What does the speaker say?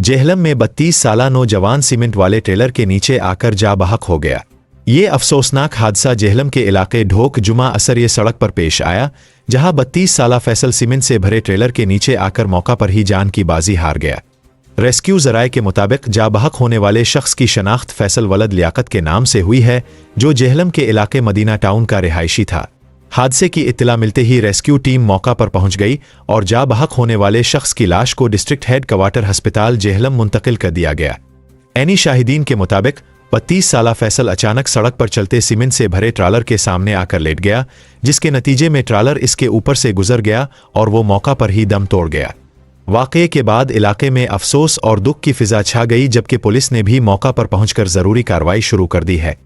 जेहलम में 32 साला नौजवान सीमेंट वाले ट्रेलर के नीचे आकर जा बहक हो गया। ये अफसोसनाक हादसा जेहलम के इलाके ढोक जुमा असर ये सड़क पर पेश आया, जहां 32 साला फैसल सीमेंट से भरे ट्रेलर के नीचे आकर मौका पर ही जान की बाजी हार गया। रेस्क्यू जराये के मुताबिक जा बहक होने वाले शख्स की शनाख्त फैसल वलद लियाकत के नाम से हुई है, जो जेहलम के इलाके मदीना टाउन का रिहायशी था। हादसे की इत्तला मिलते ही रेस्क्यू टीम मौका पर पहुंच गई और जा बहक होने वाले शख्स की लाश को डिस्ट्रिक्ट हेड क्वार्टर अस्पताल जेहलम मुंतकिल कर दिया गया। एनी शाहिदीन के मुताबिक 32 साला फैसल अचानक सड़क पर चलते सीमेंट से भरे ट्रालर के सामने आकर लेट गया, जिसके नतीजे में ट्रालर इसके ऊपर से गुजर गया और वो मौका पर ही दम तोड़ गया। वाक़ये के बाद इलाके में अफसोस और दुख की फिजा छा गई, जबकि पुलिस ने भी मौका पर पहुंचकर जरूरी कार्रवाई शुरू कर दी है।